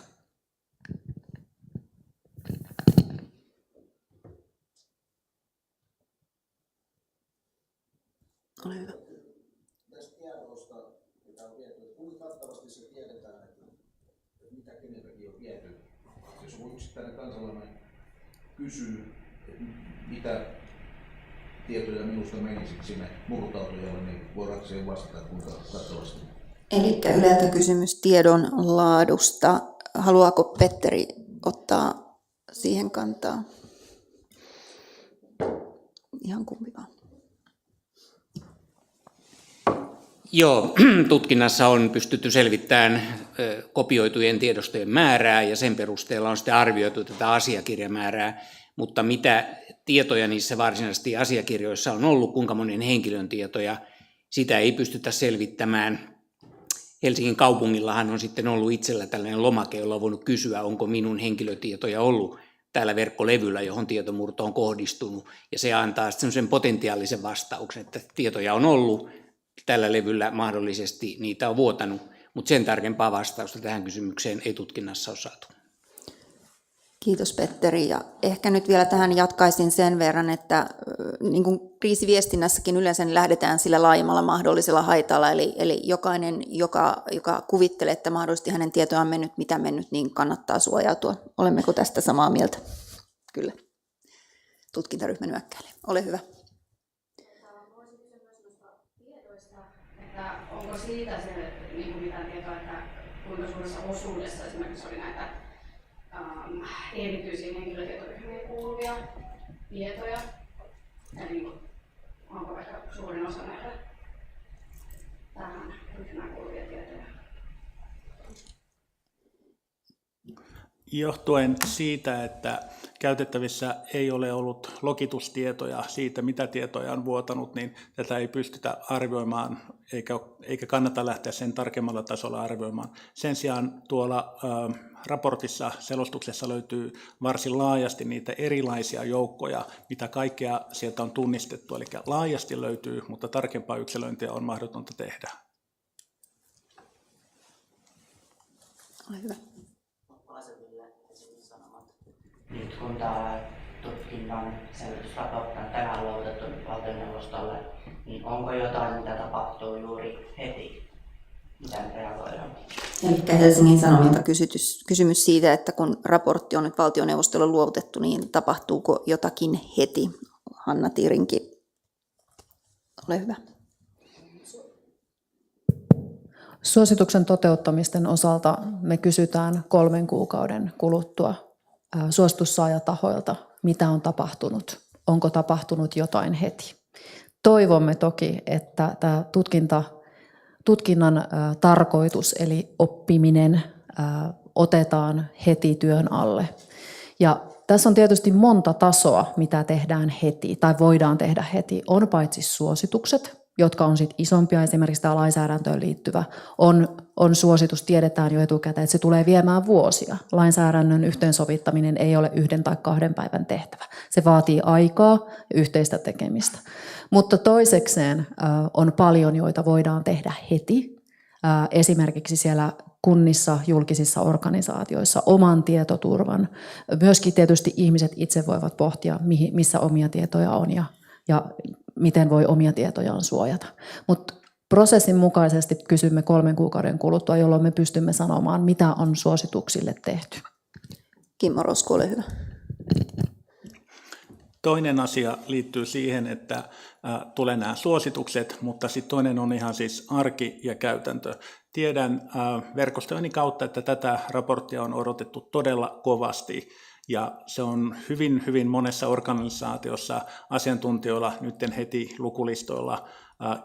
Ole hyvä. Tästä tiedosta, mitä on viety, kuinka kattavasti se tiedetään, että mitä keneltäkin on viety. Jos joku yksittäinen kansalainen kysyy, että mitä tietoja minusta menisi sinne murtautujalle, niin voidaanko siihen vastata kuinka kattavasti? Eli Yleltä kysymys tiedon laadusta. Haluaako Petteri ottaa siihen kantaa? Ihan kumpi vaan. Joo, tutkinnassa on pystytty selvittämään kopioitujen tiedostojen määrää ja sen perusteella on sitten arvioitu tätä asiakirjamäärää, mutta mitä tietoja niissä varsinaisesti asiakirjoissa on ollut, kuinka monen henkilön tietoja, sitä ei pystytä selvittämään. Helsingin kaupungillahan on sitten ollut itsellä tällainen lomake, jolla on voinut kysyä, onko minun henkilötietoja ollut täällä verkkolevyllä, johon tietomurto on kohdistunut, ja se antaa sitten sen potentiaalisen vastauksen, että tietoja on ollut, tällä levyllä mahdollisesti niitä on vuotanut, mutta sen tarkempaa vastausta tähän kysymykseen ei tutkinnassa ole saatu. Kiitos Petteri. Ja ehkä nyt vielä tähän jatkaisin sen verran, että niin kuin kriisiviestinnässäkin yleensä lähdetään sillä laajemmalla mahdollisella haitalla. Eli jokainen, joka kuvittelee, että mahdollisesti hänen tietoaan mennyt, mitä mennyt, niin kannattaa suojautua. Olemmeko tästä samaa mieltä? Kyllä. Tutkintaryhmä nyökkäilee. Ole hyvä. Voisin kysyä myös noista tiedoista, että onko siitä se niin mitään tietoa, että kuinka suuressa osuudessa esimerkiksi oli näitä erityisiin henkilötietoryhmiin kuuluvia tietoja, eli onko vaikka suurin osa näitä tähän ryhmään kuuluvia tietoja? Johtuen siitä, että käytettävissä ei ole ollut lokitustietoja siitä, mitä tietoja on vuotanut, niin tätä ei pystytä arvioimaan, eikä kannata lähteä sen tarkemmalla tasolla arvioimaan. Sen sijaan tuolla raportissa, selostuksessa löytyy varsin laajasti niitä erilaisia joukkoja, mitä kaikkea sieltä on tunnistettu. Eli laajasti löytyy, mutta tarkempaa yksilöintiä on mahdotonta tehdä. Ole hyvä. Nyt kun tämä tutkinnan selvitysraportti on tänään luovutettu valtioneuvostolle, niin onko jotain, mitä tapahtuu juuri heti? Miten reagoidaan? Eli Helsingin Sanomilta kysymys siitä, että kun raportti on nyt valtioneuvostolle luovutettu, niin tapahtuuko jotakin heti? Hanna Tiirinki, ole hyvä. Suosituksen toteuttamisten osalta me kysytään 3 kuukauden kuluttua suositussaaja-tahoilta, mitä on tapahtunut, onko tapahtunut jotain heti. Toivomme toki, että tämä tutkinnan tarkoitus eli oppiminen otetaan heti työn alle. Ja tässä on tietysti monta tasoa, mitä tehdään heti tai voidaan tehdä heti. On paitsi suositukset, jotka on sitten isompia, esimerkiksi tämä lainsäädäntöön liittyvä, on suositus, tiedetään jo etukäteen, että se tulee viemään vuosia. Lainsäädännön yhteensovittaminen ei ole 1 tai 2 päivän tehtävä. Se vaatii aikaa ja yhteistä tekemistä. Mutta toisekseen on paljon, joita voidaan tehdä heti. Esimerkiksi siellä kunnissa, julkisissa organisaatioissa, oman tietoturvan. Myöskin tietysti ihmiset itse voivat pohtia, missä omia tietoja on ja miten voi omia tietojaan suojata. Mutta prosessin mukaisesti kysymme 3 kuukauden kuluttua, jolloin me pystymme sanomaan, mitä on suosituksille tehty. Kimmo Rosku, ole hyvä. Toinen asia liittyy siihen, että tulee nämä suositukset, mutta sitten toinen on ihan siis arki ja käytäntö. Tiedän verkostojeni kautta, että tätä raporttia on odotettu todella kovasti. Ja se on hyvin, hyvin monessa organisaatiossa asiantuntijoilla nyt heti lukulistoilla.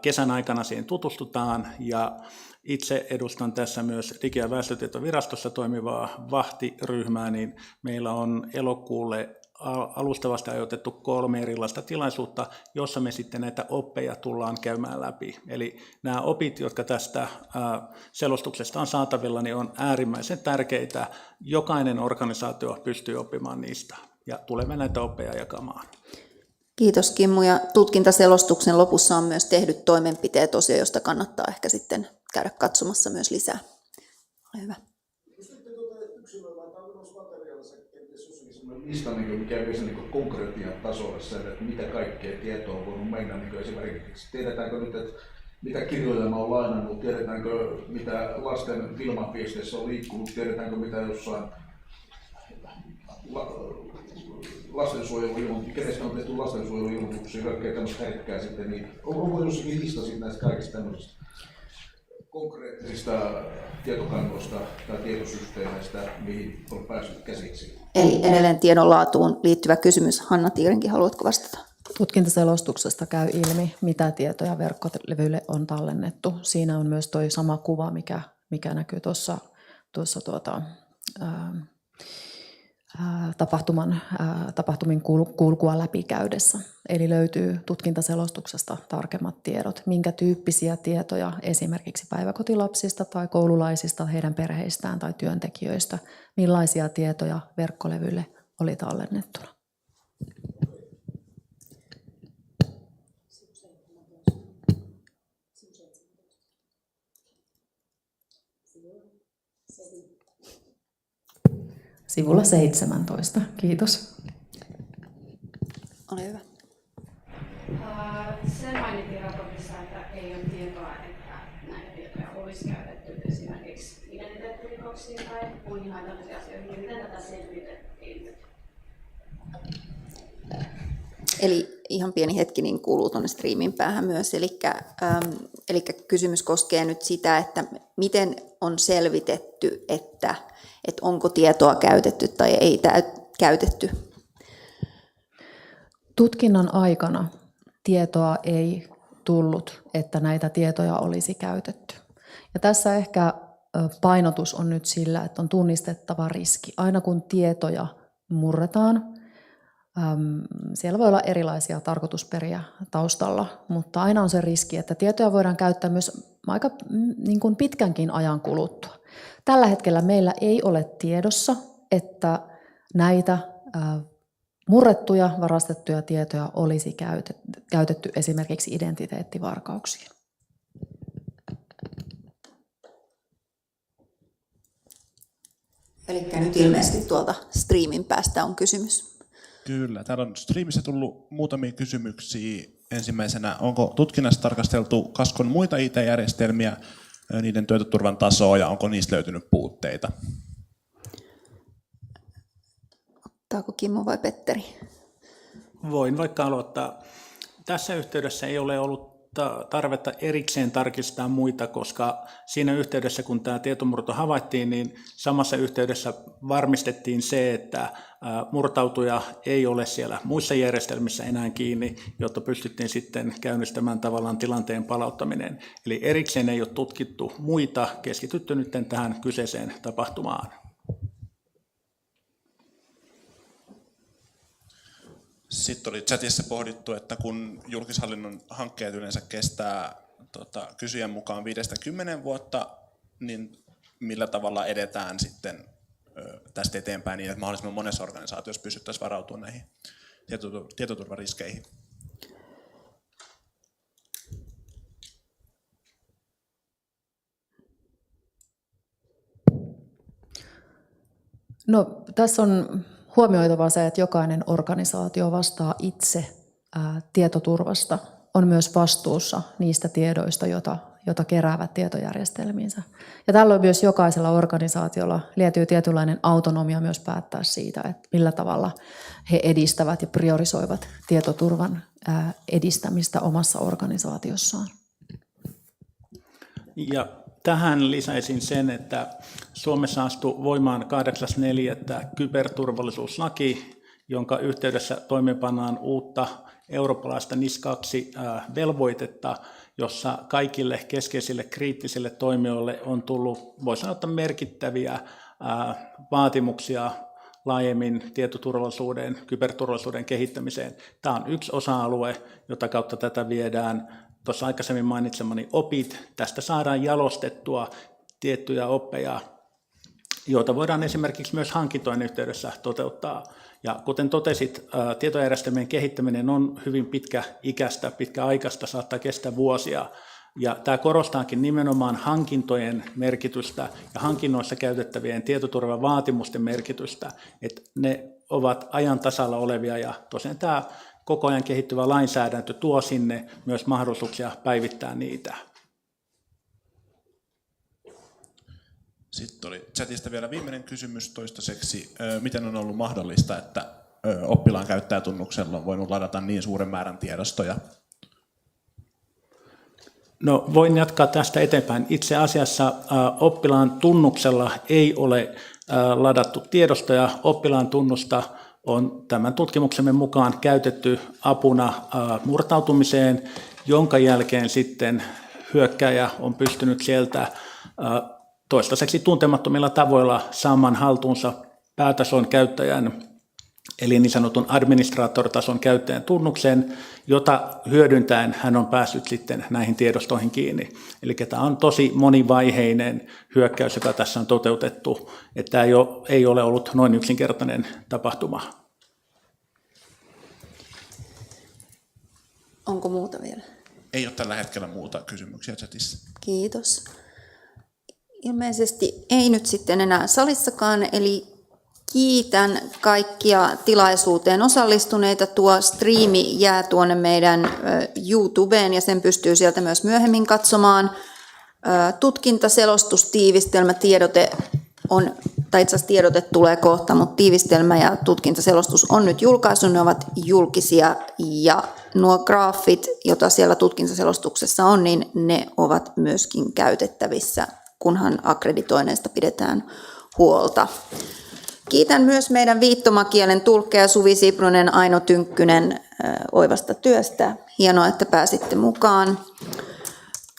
Kesän aikana siihen tutustutaan ja itse edustan tässä myös Digi- ja väestötietovirastossa toimivaa vahtiryhmää, niin meillä on elokuulle alustavasti ajoitettu 3 erilaista tilaisuutta, jossa me sitten näitä oppeja tullaan käymään läpi. Eli nämä opit, jotka tästä selostuksesta on saatavilla, niin on äärimmäisen tärkeitä. Jokainen organisaatio pystyy oppimaan niistä ja tulemme näitä oppeja jakamaan. Kiitos Kimmo, ja tutkintaselostuksen lopussa on myös tehdyt toimenpiteet osio, josta kannattaa ehkä sitten käydä katsomassa myös lisää. Ole hyvä. Lista, mikä vie konkretian tasolle sen, että mitä kaikkea tietoa on voinut mennä. Esimerkiksi tiedetäänkö nyt, että mitä kirjoja mä oon lainannut, tiedetäänkö mitä lasten filmapisteissä on liikkunut, tiedetäänkö mitä jossain kenestä on tehty lastensuojeluilmoituksia, kaikkea tämmöistä herkkää sitten. Niin onko jossakin lista näistä kaikista tämmöisistä konkreettisista tietokannoista tai tietosysteemeistä, mihin on päässyt käsiksi? Eli edelleen tiedon laatuun liittyvä kysymys. Hanna Tiirinkin, haluatko vastata? Tutkintaselostuksesta käy ilmi, mitä tietoja verkkolevyille on tallennettu. Siinä on myös tuo sama kuva, mikä näkyy tuossa tapahtumin kulkua läpikäydessä. Eli löytyy tutkintaselostuksesta tarkemmat tiedot, minkä tyyppisiä tietoja esimerkiksi päiväkotilapsista tai koululaisista, heidän perheistään tai työntekijöistä, millaisia tietoja verkkolevylle oli tallennettuna. sivulla 17. Kiitos. Ole hyvä. Se mainittiin raportissa, että ei ole tietoa, että näitä tietoja olisi käytetty esimerkiksi identiteettirikoksiin tai muihin haitallisiin asioihin. Miten tätä selvitettiin? Eli ihan pieni hetki niin kuuluu tuonne striimin päähän myös. Eli kysymys koskee nyt sitä, että miten on selvitetty, että onko tietoa käytetty tai ei käytetty. Tutkinnan aikana tietoa ei tullut, että näitä tietoja olisi käytetty. Ja tässä ehkä painotus on nyt sillä, että on tunnistettava riski. Aina kun tietoja murretaan, siellä voi olla erilaisia tarkoitusperiä taustalla, mutta aina on se riski, että tietoja voidaan käyttää myös aika niin kuin pitkänkin ajan kuluttua. Tällä hetkellä meillä ei ole tiedossa, että näitä murrettuja, varastettuja tietoja olisi käytetty esimerkiksi identiteettivarkauksiin. Eli nyt ilmeisesti tuolta striimin päästä on kysymys. Kyllä, täällä on striimissä tullut muutamia kysymyksiä. Ensimmäisenä, onko tutkinnassa tarkasteltu Kaskon muita IT-järjestelmiä, niiden tietoturvan tasoa ja onko niistä löytynyt puutteita? Ottaako Kimmo vai Petteri? Voin vaikka aloittaa. Tässä yhteydessä ei ole ollut tarvetta erikseen tarkistaa muita, koska siinä yhteydessä, kun tämä tietomurto havaittiin, niin samassa yhteydessä varmistettiin se, että murtautuja ei ole siellä muissa järjestelmissä enää kiinni, jotta pystyttiin sitten käynnistämään tavallaan tilanteen palauttaminen. Eli erikseen ei ole tutkittu muita, keskitytty nyt tähän kyseiseen tapahtumaan. Sitten oli chatissa pohdittu, että kun julkishallinnon hankkeet yleensä kestää kysyjän mukaan 5-10 vuotta, niin millä tavalla edetään sitten tästä eteenpäin niin, että mahdollisimman monessa organisaatiossa pystyttäisiin varautumaan näihin tietoturvariskeihin? No, tässä on huomioitava se, että jokainen organisaatio vastaa itse tietoturvasta, on myös vastuussa niistä tiedoista, jota keräävät tietojärjestelmiinsä. Ja tällöin myös jokaisella organisaatiolla liittyy tietynlainen autonomia myös päättää siitä, että millä tavalla he edistävät ja priorisoivat tietoturvan edistämistä omassa organisaatiossaan. Ja tähän lisäisin sen, että Suomessa astui voimaan 8.4. kyberturvallisuuslaki, jonka yhteydessä toimeenpannaan uutta eurooppalaista NIS2-velvoitetta, jossa kaikille keskeisille kriittisille toimijoille on tullut, voisi sanoa, merkittäviä vaatimuksia laajemmin tietoturvallisuuden, kyberturvallisuuden kehittämiseen. Tämä on yksi osa-alue, jota kautta tätä viedään. Tuossa aikaisemmin mainitsemani opit, tästä saadaan jalostettua tiettyjä oppeja, joita voidaan esimerkiksi myös hankintojen yhteydessä toteuttaa. Ja kuten totesit, tietojärjestelmien kehittäminen on hyvin pitkäaikaista, saattaa kestää vuosia. Ja tämä korostaakin nimenomaan hankintojen merkitystä ja hankinnoissa käytettävien tietoturvavaatimusten merkitystä, että ne ovat ajan tasalla olevia ja tosiaan tämä koko ajan kehittyvä lainsäädäntö tuo sinne myös mahdollisuuksia päivittää niitä. Sitten oli chatista vielä viimeinen kysymys toistaiseksi. Miten on ollut mahdollista, että oppilaan käyttäjätunnuksella on voinut ladata niin suuren määrän tiedostoja? No, voin jatkaa tästä eteenpäin. Itse asiassa oppilaan tunnuksella ei ole ladattu tiedostoja. Oppilaan tunnusta on tämän tutkimuksemme mukaan käytetty apuna murtautumiseen, jonka jälkeen sitten hyökkääjä on pystynyt sieltä toistaiseksi tuntemattomilla tavoilla saamaan haltuunsa päätason käyttäjän, eli niin sanotun administraattoritason käyttäjän tunnuksen, jota hyödyntäen hän on päässyt sitten näihin tiedostoihin kiinni. Eli tämä on tosi monivaiheinen hyökkäys, joka tässä on toteutettu, että tämä ei ole ollut noin yksinkertainen tapahtuma. Onko muuta vielä? Ei ole tällä hetkellä muuta kysymyksiä chatissa. Kiitos. Ilmeisesti ei nyt sitten enää salissakaan, eli Kiitän kaikkia tilaisuuteen osallistuneita. Tuo striimi jää tuonne meidän YouTubeen ja sen pystyy sieltä myös myöhemmin katsomaan. Tutkintaselostustiivistelmä tiedote on, tai itse asiassa tiedote tulee kohta, mutta tiivistelmä ja tutkintaselostus on nyt julkaisu, ne ovat julkisia ja nuo graafit, joita siellä tutkintaselostuksessa on, niin ne ovat myöskin käytettävissä, kunhan akkreditoineista pidetään huolta. Kiitän myös meidän viittomakielen tulkkeja Suvi Siprunen, Aino Tynkkynen oivasta työstä. Hienoa, että pääsitte mukaan.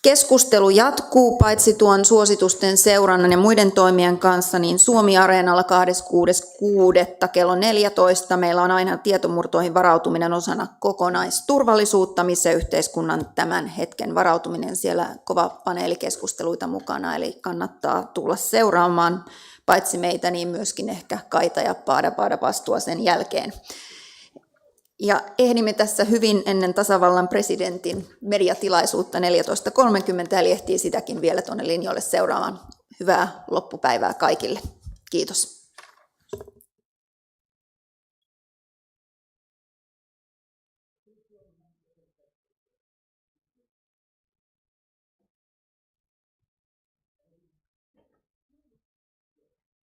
Keskustelu jatkuu paitsi tuon suositusten seurannan ja muiden toimien kanssa, niin Suomi-areenalla 26.6. kello 14. Meillä on aina tietomurtoihin varautuminen osana kokonaisturvallisuutta, missä yhteiskunnan tämän hetken varautuminen, siellä kova paneelikeskusteluita mukana, eli kannattaa tulla seuraamaan paitsi meitä, niin myöskin ehkä Kaita ja Paada Pastua sen jälkeen. Ja ehdimme tässä hyvin ennen tasavallan presidentin mediatilaisuutta 14.30, eli ehtii sitäkin vielä tuonne linjoille seuraamaan. Hyvää loppupäivää kaikille. Kiitos.